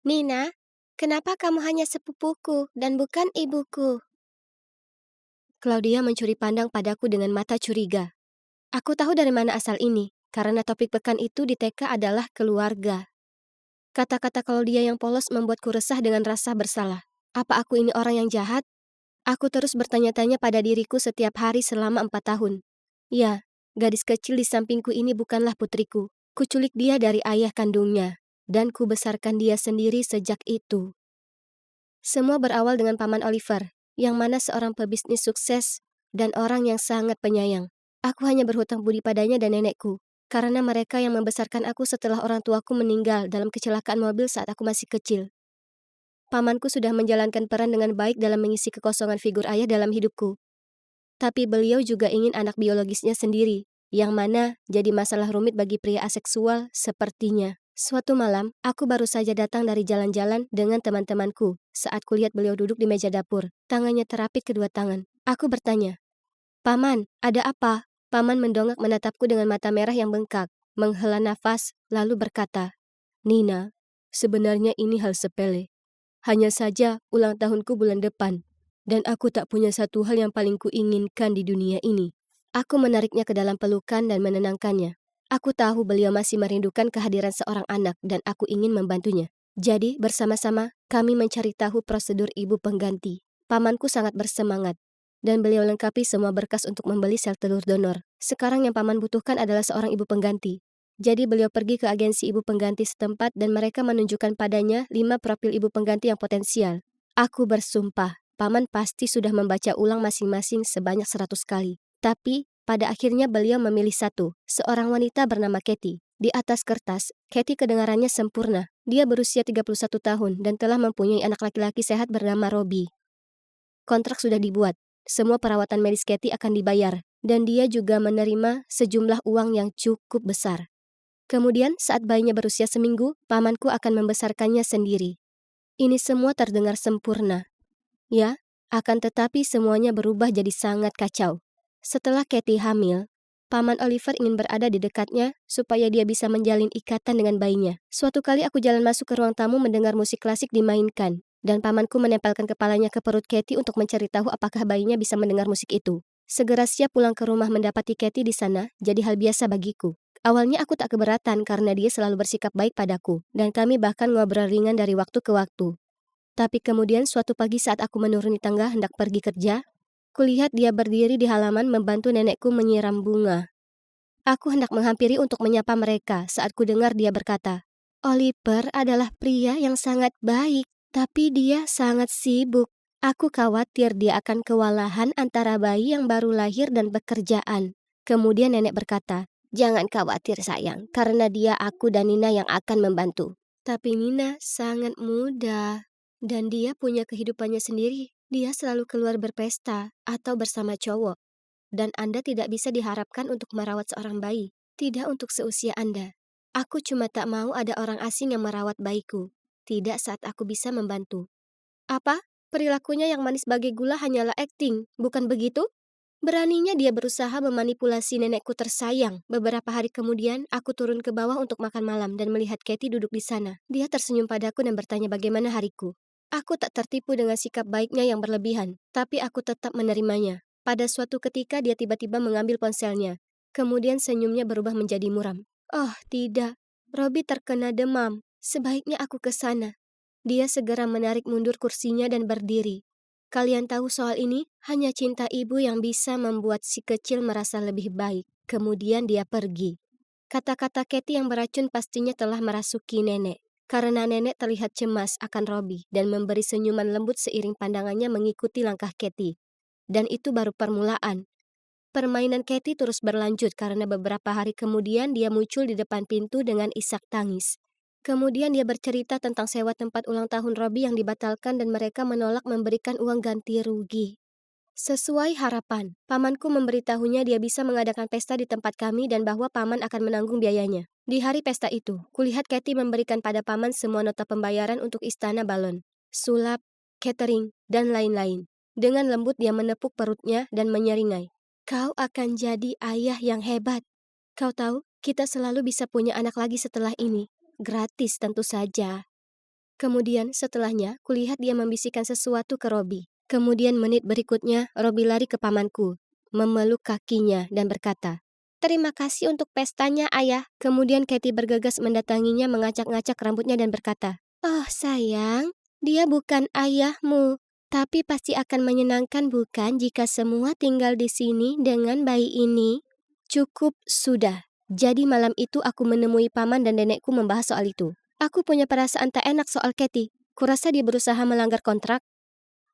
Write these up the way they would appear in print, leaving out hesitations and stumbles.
Nina, kenapa kamu hanya sepupuku dan bukan ibuku? Claudia mencuri pandang padaku dengan mata curiga. Aku tahu dari mana asal ini, karena topik pekan itu di TK adalah keluarga. Kata-kata Claudia yang polos membuatku resah dengan rasa bersalah. Apa aku ini orang yang jahat? Aku terus bertanya-tanya pada diriku setiap hari selama 4 tahun. Ya, gadis kecil di sampingku ini bukanlah putriku. Kuculik dia dari ayah kandungnya, dan kubesarkan dia sendiri sejak itu. Semua berawal dengan Paman Oliver, yang mana seorang pebisnis sukses dan orang yang sangat penyayang. Aku hanya berhutang budi padanya dan nenekku, karena mereka yang membesarkan aku setelah orang tuaku meninggal dalam kecelakaan mobil saat aku masih kecil. Pamanku sudah menjalankan peran dengan baik dalam mengisi kekosongan figur ayah dalam hidupku. Tapi beliau juga ingin anak biologisnya sendiri, yang mana jadi masalah rumit bagi pria aseksual sepertinya. Suatu malam, aku baru saja datang dari jalan-jalan dengan teman-temanku saat kulihat beliau duduk di meja dapur, tangannya terapit kedua tangan. Aku bertanya, "Paman, ada apa?" Paman mendongak menatapku dengan mata merah yang bengkak, menghela nafas, lalu berkata, "Nina, sebenarnya ini hal sepele. Hanya saja ulang tahunku bulan depan, dan aku tak punya satu hal yang paling kuinginkan di dunia ini." Aku menariknya ke dalam pelukan dan menenangkannya. Aku tahu beliau masih merindukan kehadiran seorang anak dan aku ingin membantunya. Jadi, bersama-sama, kami mencari tahu prosedur ibu pengganti. Pamanku sangat bersemangat, dan beliau lengkapi semua berkas untuk membeli sel telur donor. Sekarang yang paman butuhkan adalah seorang ibu pengganti. Jadi beliau pergi ke agensi ibu pengganti setempat dan mereka menunjukkan padanya 5 profil ibu pengganti yang potensial. Aku bersumpah, paman pasti sudah membaca ulang masing-masing sebanyak 100 kali. Tapi, pada akhirnya beliau memilih satu, seorang wanita bernama Katie. Di atas kertas, Katie kedengarannya sempurna. Dia berusia 31 tahun dan telah mempunyai anak laki-laki sehat bernama Robbie. Kontrak sudah dibuat, semua perawatan medis Katie akan dibayar, dan dia juga menerima sejumlah uang yang cukup besar. Kemudian, saat bayinya berusia seminggu, pamanku akan membesarkannya sendiri. Ini semua terdengar sempurna. Ya, akan tetapi semuanya berubah jadi sangat kacau. Setelah Katie hamil, Paman Oliver ingin berada di dekatnya supaya dia bisa menjalin ikatan dengan bayinya. Suatu kali aku jalan masuk ke ruang tamu mendengar musik klasik dimainkan, dan pamanku menempelkan kepalanya ke perut Katie untuk mencari tahu apakah bayinya bisa mendengar musik itu. Segera siap pulang ke rumah mendapati Katie di sana, jadi hal biasa bagiku. Awalnya aku tak keberatan karena dia selalu bersikap baik padaku, dan kami bahkan ngobrol ringan dari waktu ke waktu. Tapi kemudian suatu pagi saat aku menuruni tangga hendak pergi kerja, kulihat dia berdiri di halaman membantu nenekku menyiram bunga. Aku hendak menghampiri untuk menyapa mereka saat ku dengar dia berkata, "Oliver adalah pria yang sangat baik, tapi dia sangat sibuk. Aku khawatir dia akan kewalahan antara bayi yang baru lahir dan pekerjaan." Kemudian nenek berkata, "Jangan khawatir sayang, karena dia aku dan Nina yang akan membantu." Tapi Nina sangat muda, dan dia punya kehidupannya sendiri. Dia selalu keluar berpesta atau bersama cowok. Dan Anda tidak bisa diharapkan untuk merawat seorang bayi. Tidak untuk seusia Anda. Aku cuma tak mau ada orang asing yang merawat bayiku. Tidak saat aku bisa membantu. Apa? Perilakunya yang manis bagai gula hanyalah akting, bukan begitu? Beraninya dia berusaha memanipulasi nenekku tersayang. Beberapa hari kemudian, aku turun ke bawah untuk makan malam dan melihat Katie duduk di sana. Dia tersenyum padaku dan bertanya bagaimana hariku. Aku tak tertipu dengan sikap baiknya yang berlebihan, tapi aku tetap menerimanya. Pada suatu ketika dia tiba-tiba mengambil ponselnya. Kemudian senyumnya berubah menjadi muram. Oh, tidak. Robbie terkena demam. Sebaiknya aku ke sana. Dia segera menarik mundur kursinya dan berdiri. Kalian tahu soal ini? Hanya cinta ibu yang bisa membuat si kecil merasa lebih baik. Kemudian dia pergi. Kata-kata Katie yang beracun pastinya telah merasuki nenek. Karena nenek terlihat cemas akan Robbie dan memberi senyuman lembut seiring pandangannya mengikuti langkah Katie. Dan itu baru permulaan. Permainan Katie terus berlanjut karena beberapa hari kemudian dia muncul di depan pintu dengan isak tangis. Kemudian dia bercerita tentang sewa tempat ulang tahun Robbie yang dibatalkan dan mereka menolak memberikan uang ganti rugi. Sesuai harapan, pamanku memberitahunya dia bisa mengadakan pesta di tempat kami dan bahwa paman akan menanggung biayanya. Di hari pesta itu, kulihat Katie memberikan pada paman semua nota pembayaran untuk istana balon, sulap, catering, dan lain-lain. Dengan lembut dia menepuk perutnya dan menyeringai. Kau akan jadi ayah yang hebat. Kau tahu, kita selalu bisa punya anak lagi setelah ini. Gratis tentu saja. Kemudian setelahnya, kulihat dia membisikkan sesuatu ke Robi. Kemudian menit berikutnya, Robi lari ke pamanku, memeluk kakinya dan berkata, "Terima kasih untuk pestanya, Ayah." Kemudian Katie bergegas mendatanginya mengacak-ngacak rambutnya dan berkata, "Oh sayang, dia bukan ayahmu. Tapi pasti akan menyenangkan bukan jika semua tinggal di sini dengan bayi ini?" Cukup sudah. Jadi malam itu aku menemui paman dan nenekku membahas soal itu. Aku punya perasaan tak enak soal Katie. Kurasa dia berusaha melanggar kontrak.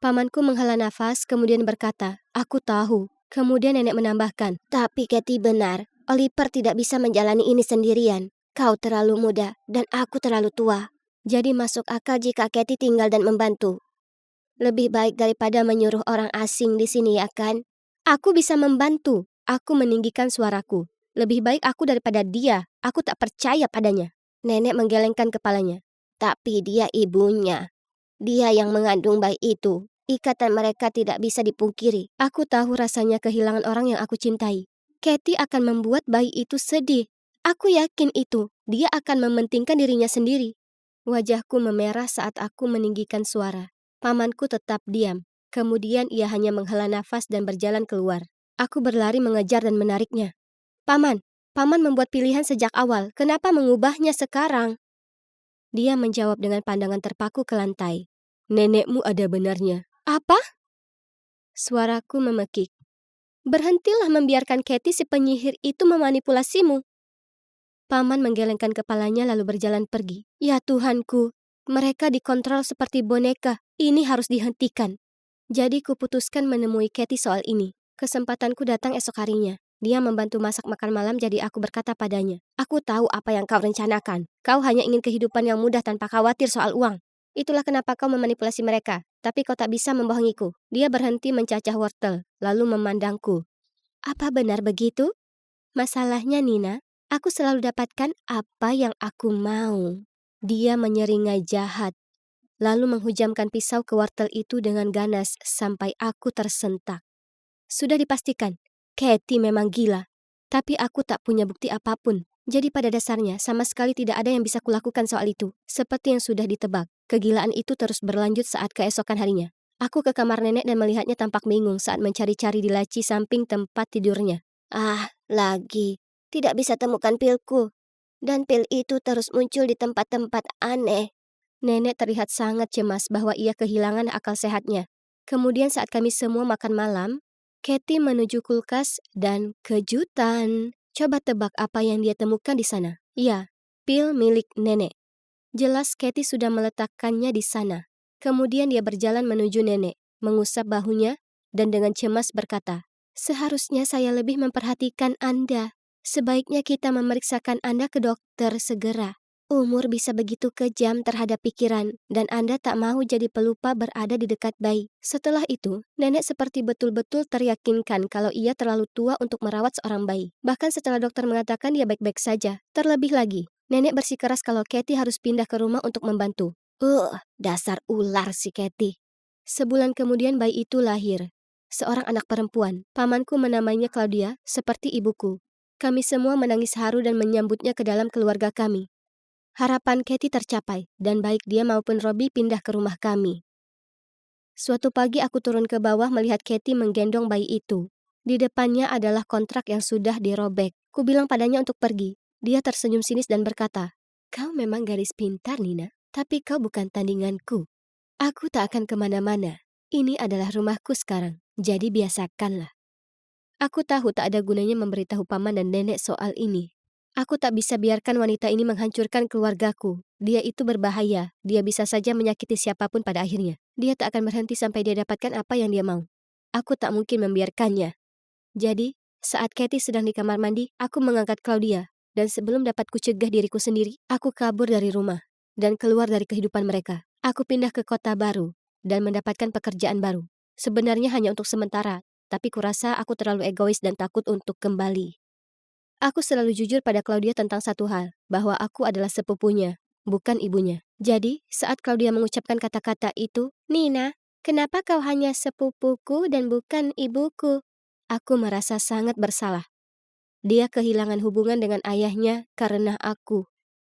Pamanku menghela nafas kemudian berkata, "Aku tahu." Kemudian nenek menambahkan, "Tapi Katie benar. Oliver tidak bisa menjalani ini sendirian. Kau terlalu muda dan aku terlalu tua. Jadi masuk akal jika Katie tinggal dan membantu. Lebih baik daripada menyuruh orang asing di sini, ya kan? Aku bisa membantu." Aku meninggikan suaraku. "Lebih baik aku daripada dia. Aku tak percaya padanya." Nenek menggelengkan kepalanya. "Tapi dia ibunya. Dia yang mengandung bayi itu. Ikatan mereka tidak bisa dipungkiri." Aku tahu rasanya kehilangan orang yang aku cintai. Katie akan membuat bayi itu sedih. Aku yakin itu. Dia akan mementingkan dirinya sendiri. Wajahku memerah saat aku meninggikan suara. Pamanku tetap diam. Kemudian ia hanya menghela nafas dan berjalan keluar. Aku berlari mengejar dan menariknya. "Paman, Paman membuat pilihan sejak awal. Kenapa mengubahnya sekarang?" Dia menjawab dengan pandangan terpaku ke lantai. "Nenekmu ada benarnya." "Apa?" Suaraku memekik. "Berhentilah membiarkan Katie si penyihir itu memanipulasimu." Paman menggelengkan kepalanya lalu berjalan pergi. "Ya Tuhanku, mereka dikontrol seperti boneka. Ini harus dihentikan." Jadi kuputuskan menemui Katie soal ini. Kesempatanku datang esok harinya. Dia membantu masak makan malam jadi aku berkata padanya, "Aku tahu apa yang kau rencanakan. Kau hanya ingin kehidupan yang mudah tanpa khawatir soal uang. Itulah kenapa kau memanipulasi mereka. Tapi kau tak bisa membohongiku." Dia berhenti mencacah wortel, lalu memandangku. "Apa benar begitu?" "Masalahnya Nina, aku selalu dapatkan apa yang aku mau." Dia menyeringai jahat, lalu menghujamkan pisau ke wortel itu dengan ganas sampai aku tersentak. Sudah dipastikan, Katie memang gila. Tapi aku tak punya bukti apapun. Jadi pada dasarnya sama sekali tidak ada yang bisa kulakukan soal itu. Seperti yang sudah ditebak, kegilaan itu terus berlanjut saat keesokan harinya. Aku ke kamar nenek dan melihatnya tampak bingung saat mencari-cari di laci samping tempat tidurnya. "Ah, lagi. Tidak bisa temukan pilku. Dan pil itu terus muncul di tempat-tempat aneh." Nenek terlihat sangat cemas bahwa ia kehilangan akal sehatnya. Kemudian saat kami semua makan malam, Katie menuju kulkas dan kejutan. Coba tebak apa yang dia temukan di sana. Ya, pil milik nenek. Jelas Katie sudah meletakkannya di sana. Kemudian dia berjalan menuju nenek, mengusap bahunya, dan dengan cemas berkata, "Seharusnya saya lebih memperhatikan Anda. Sebaiknya kita memeriksakan Anda ke dokter segera. Umur bisa begitu kejam terhadap pikiran, dan Anda tak mau jadi pelupa berada di dekat bayi." Setelah itu, nenek seperti betul-betul teryakinkan kalau ia terlalu tua untuk merawat seorang bayi. Bahkan setelah dokter mengatakan dia baik-baik saja. Terlebih lagi, nenek bersikeras kalau Katie harus pindah ke rumah untuk membantu. Dasar ular si Katie. Sebulan kemudian bayi itu lahir. Seorang anak perempuan. Pamanku menamainya Claudia, seperti ibuku. Kami semua menangis haru dan menyambutnya ke dalam keluarga kami. Harapan Katie tercapai, dan baik dia maupun Robbie pindah ke rumah kami. Suatu pagi aku turun ke bawah melihat Katie menggendong bayi itu. Di depannya adalah kontrak yang sudah dirobek. Ku bilang padanya untuk pergi. Dia tersenyum sinis dan berkata, "Kau memang gadis pintar, Nina. Tapi kau bukan tandinganku. Aku tak akan kemana-mana. Ini adalah rumahku sekarang, jadi biasakanlah." Aku tahu tak ada gunanya memberitahu paman dan nenek soal ini. Aku tak bisa biarkan wanita ini menghancurkan keluargaku. Dia itu berbahaya. Dia bisa saja menyakiti siapapun pada akhirnya. Dia tak akan berhenti sampai dia dapatkan apa yang dia mau. Aku tak mungkin membiarkannya. Jadi, saat Katie sedang di kamar mandi, aku mengangkat Claudia. Dan sebelum dapat kucegah diriku sendiri, aku kabur dari rumah. Dan keluar dari kehidupan mereka. Aku pindah ke kota baru. Dan mendapatkan pekerjaan baru. Sebenarnya hanya untuk sementara. Tapi kurasa aku terlalu egois dan takut untuk kembali. Aku selalu jujur pada Claudia tentang satu hal, bahwa aku adalah sepupunya, bukan ibunya. Jadi, saat Claudia mengucapkan kata-kata itu, "Nina, kenapa kau hanya sepupuku dan bukan ibuku?" Aku merasa sangat bersalah. Dia kehilangan hubungan dengan ayahnya karena aku.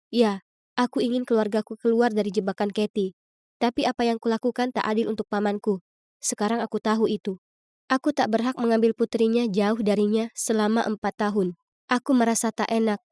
Ya, Aku ingin keluargaku keluar dari jebakan Kathy. Tapi apa yang kulakukan tak adil untuk pamanku. Sekarang aku tahu itu. Aku tak berhak mengambil putrinya jauh darinya selama 4 tahun. Aku merasa tak enak.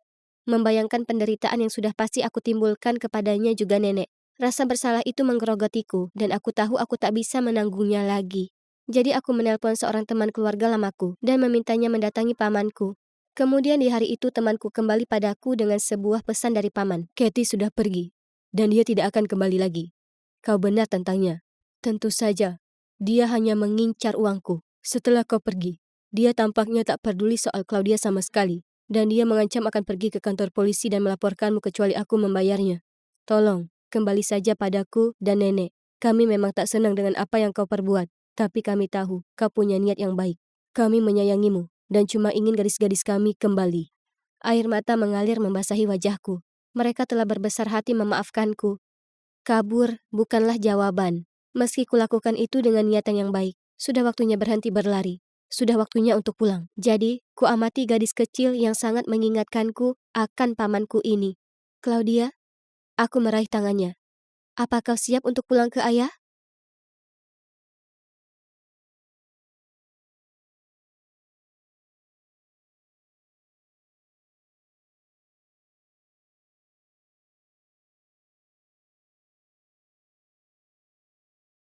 Membayangkan penderitaan yang sudah pasti aku timbulkan kepadanya juga nenek. Rasa bersalah itu menggerogotiku dan aku tahu aku tak bisa menanggungnya lagi. Jadi aku menelpon seorang teman keluarga lamaku dan memintanya mendatangi pamanku. Kemudian di hari itu temanku kembali padaku dengan sebuah pesan dari paman. Kathy sudah pergi dan dia tidak akan kembali lagi. Kau benar tentangnya. Tentu saja, dia hanya mengincar uangku. Setelah kau pergi, dia tampaknya tak peduli soal Claudia sama sekali. Dan dia mengancam akan pergi ke kantor polisi dan melaporkanmu kecuali aku membayarnya. Tolong, kembali saja padaku dan nenek. Kami memang tak senang dengan apa yang kau perbuat, tapi kami tahu kau punya niat yang baik. Kami menyayangimu dan cuma ingin gadis-gadis kami kembali. Air mata mengalir membasahi wajahku. Mereka telah berbesar hati memaafkanku. Kabur bukanlah jawaban. Meski kulakukan itu dengan niatan yang baik, sudah waktunya berhenti berlari. Sudah waktunya untuk pulang. Jadi, kuamati gadis kecil yang sangat mengingatkanku akan pamanku ini. Claudia, aku meraih tangannya. Apa kau siap untuk pulang ke ayah?